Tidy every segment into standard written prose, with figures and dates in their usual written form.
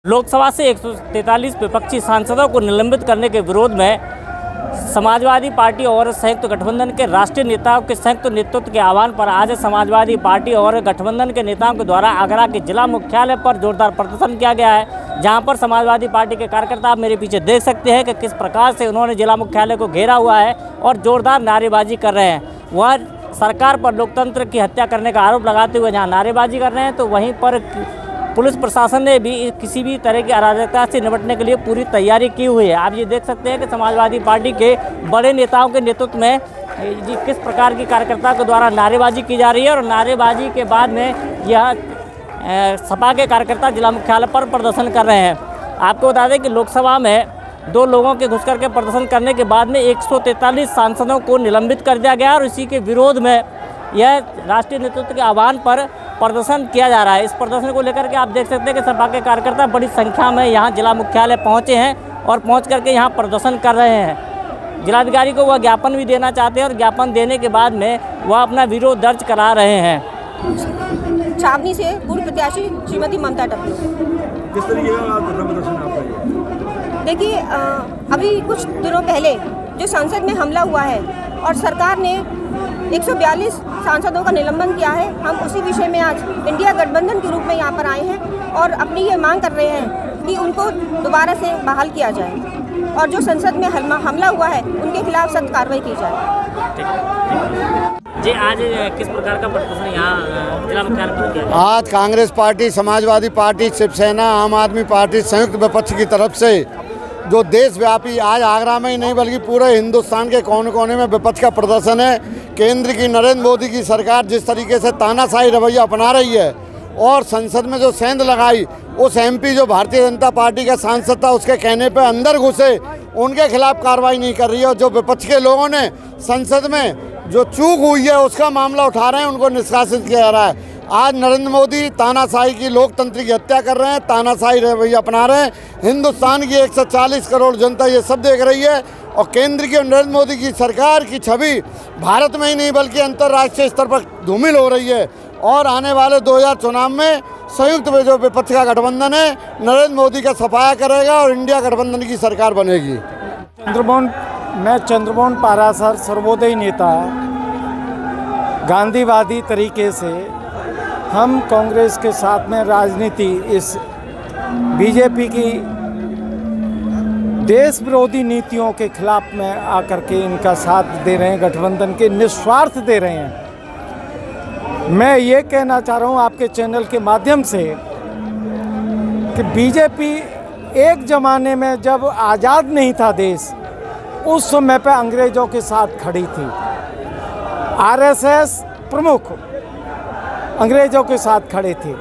लोकसभा से 143 विपक्षी सांसदों को निलंबित करने के विरोध में समाजवादी पार्टी और संयुक्त गठबंधन के राष्ट्रीय नेताओं के संयुक्त नेतृत्व के आह्वान पर आज समाजवादी पार्टी और गठबंधन के नेताओं के द्वारा आगरा के जिला मुख्यालय पर जोरदार प्रदर्शन किया गया है, जहां पर समाजवादी पार्टी के कार्यकर्ता आप मेरे पीछे देख सकते हैं कि किस प्रकार से उन्होंने जिला मुख्यालय को घेरा हुआ है और जोरदार नारेबाजी कर रहे हैं। वह सरकार पर लोकतंत्र की हत्या करने का आरोप लगाते हुए जहाँ नारेबाजी कर रहे हैं, तो वहीं पर पुलिस प्रशासन ने भी किसी भी तरह की अराजकता से निपटने के लिए पूरी तैयारी की हुई है। आप ये देख सकते हैं कि समाजवादी पार्टी के बड़े नेताओं के नेतृत्व में किस प्रकार की कार्यकर्ताओं के द्वारा नारेबाजी की जा रही है और naरेबाजी के बाद में यह सपा के कार्यकर्ता जिला मुख्यालय पर प्रदर्शन कर रहे हैं। आपको बता दें कि लोकसभा में 2 लोगों के घुस करके प्रदर्शन करने के बाद में 143 सांसदों को निलंबित कर दिया गया और इसी के विरोध में यह राष्ट्रीय नेतृत्व के आह्वान पर प्रदर्शन किया जा रहा है। इस प्रदर्शन को लेकर के आप देख सकते हैं कि सपा के कार्यकर्ता बड़ी संख्या में यहां जिला मुख्यालय पहुंचे हैं और पहुंच करके यहां प्रदर्शन कर रहे हैं। जिलाधिकारी को वह ज्ञापन भी देना चाहते हैं और ज्ञापन देने के बाद में वह अपना विरोध दर्ज करा रहे हैं। छावनी से पूर्व प्रत्याशी श्रीमती ममता टप्पू। किस तरीके का प्रदर्शन आपका? देखिए, अभी कुछ दिनों पहले जो संसद में हमला हुआ है और सरकार ने 142 सांसदों का निलंबन किया है, हम उसी विषय में आज इंडिया गठबंधन के रूप में यहाँ पर आए हैं और अपनी ये मांग कर रहे हैं कि उनको दोबारा से बहाल किया जाए और जो संसद में हमला हुआ है उनके खिलाफ सख्त कार्रवाई की जाए। जी, आज किस प्रकार का प्रदर्शन यहाँ जिला मुख्यालय पर किया? आज कांग्रेस पार्टी, समाजवादी पार्टी, शिवसेना, आम आदमी पार्टी संयुक्त विपक्ष की तरफ से जो देशव्यापी आज आगरा में ही नहीं बल्कि पूरे हिंदुस्तान के कोने कोने में विपक्ष का प्रदर्शन है। केंद्र की नरेंद्र मोदी की सरकार जिस तरीके से तानाशाही रवैया अपना रही है और संसद में जो सेंध लगाई, उस एमपी जो भारतीय जनता पार्टी का सांसद था उसके कहने पे अंदर घुसे, उनके खिलाफ कार्रवाई नहीं कर रही है और जो विपक्ष के लोगों ने संसद में जो चूक हुई है उसका मामला उठा रहे हैं, उनको निष्कासित किया जा रहा है। आज नरेंद्र मोदी तानाशाही की, लोकतंत्र की हत्या कर रहे हैं, तानाशाही रवैया अपना रहे हैं। हिंदुस्तान की 140 करोड़ जनता ये सब देख रही है और केंद्र की नरेंद्र मोदी की सरकार की छवि भारत में ही नहीं बल्कि अंतर्राष्ट्रीय स्तर पर धूमिल हो रही है। और आने वाले 2000 चुनाव में संयुक्त जो विपक्ष का गठबंधन है नरेंद्र मोदी का सफाया करेगा और इंडिया गठबंधन की सरकार बनेगी। मैं चंद्रमोहन पारासर, सर्वोदय नेता, गांधीवादी तरीके से हम कांग्रेस के साथ में राजनीति, इस बीजेपी की देश विरोधी नीतियों के खिलाफ में आकर के इनका साथ दे रहे हैं, गठबंधन के निस्वार्थ दे रहे हैं। मैं ये कहना चाह रहा हूँ आपके चैनल के माध्यम से कि बीजेपी एक ज़माने में जब आज़ाद नहीं था देश, उस समय पे अंग्रेज़ों के साथ खड़ी थी। आरएसएस प्रमुख अंग्रेज़ों के साथ खड़े थे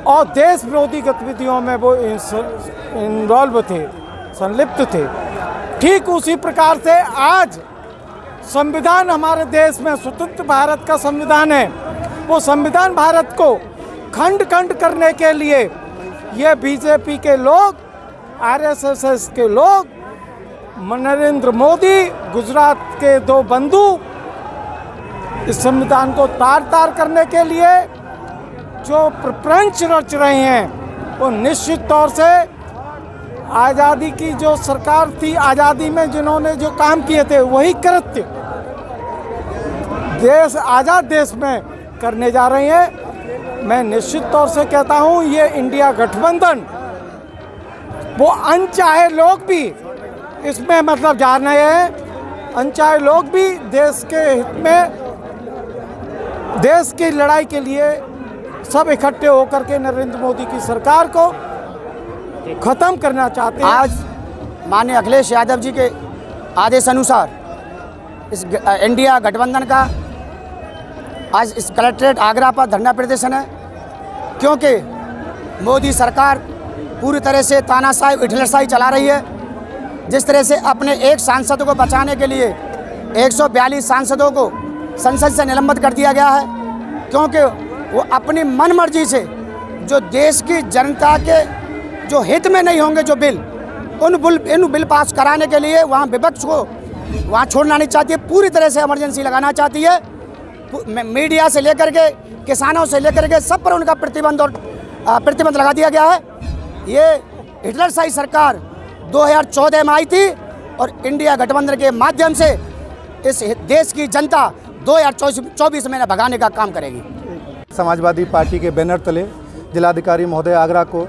और देश विरोधी गतिविधियों में वो इन्वॉल्व थे, संलिप्त थे। ठीक उसी प्रकार से आज संविधान हमारे देश में स्वतंत्र भारत का संविधान है, वो संविधान भारत को खंड खंड करने के लिए ये बीजेपी के लोग, आरएसएस के लोग, नरेंद्र मोदी, गुजरात के 2 बंधु इस संविधान को तार तार करने के लिए जो प्रपंच रच रहे हैं, वो निश्चित तौर से आज़ादी की जो सरकार थी, आज़ादी में जिन्होंने जो काम किए थे वही कृत्य देश, आज़ाद देश में करने जा रहे हैं। मैं निश्चित तौर से कहता हूँ ये इंडिया गठबंधन, वो अनचाहे लोग भी इसमें मतलब जा रहे हैं, अनचाहे लोग भी देश के हित में, देश की लड़ाई के लिए सब इकट्ठे होकर के नरेंद्र मोदी की सरकार को खत्म करना चाहते हैं। आज माननीय अखिलेश यादव जी के आदेश अनुसार इस इंडिया गठबंधन का आज इस कलेक्ट्रेट आगरा पर धरना प्रदर्शन है, क्योंकि मोदी सरकार पूरी तरह से तानाशाही, हिटलरशाही चला रही है। जिस तरह से अपने एक सांसद को बचाने के लिए 142 सांसदों को संसद से निलंबित कर दिया गया है, क्योंकि वो अपनी मन मर्जी से जो देश की जनता के जो हित में नहीं होंगे जो बिल, उन बिल पास कराने के लिए वहाँ विपक्ष को वहाँ छोड़ना नहीं चाहती है, पूरी तरह से इमरजेंसी लगाना चाहती है। मीडिया से लेकर के किसानों से लेकर के सब पर उनका प्रतिबंध लगा दिया गया है। ये हिटलरशाही सरकार 2014 में आई थी और इंडिया गठबंधन के माध्यम से इस देश की जनता 2024 में भगाने का काम करेगी। समाजवादी पार्टी के बैनर तले जिलाधिकारी महोदय आगरा को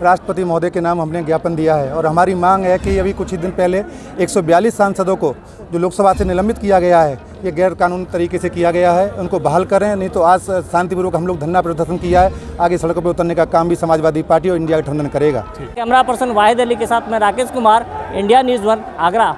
राष्ट्रपति महोदय के नाम हमने ज्ञापन दिया है और हमारी मांग है कि अभी कुछ ही दिन पहले 142 सांसदों को जो लोकसभा से निलंबित किया गया है, ये गैर कानूनी तरीके से किया गया है, उनको बहाल करें। नहीं तो आज शांतिपूर्वक हम लोग धरना प्रदर्शन किया है, आगे सड़कों पर उतरने का काम भी समाजवादी पार्टी और इंडिया गठबंधन करेगा। कैमरा पर्सन वाहिद अली के साथ मैं राकेश कुमार, इंडिया न्यूज़ 1 आगरा।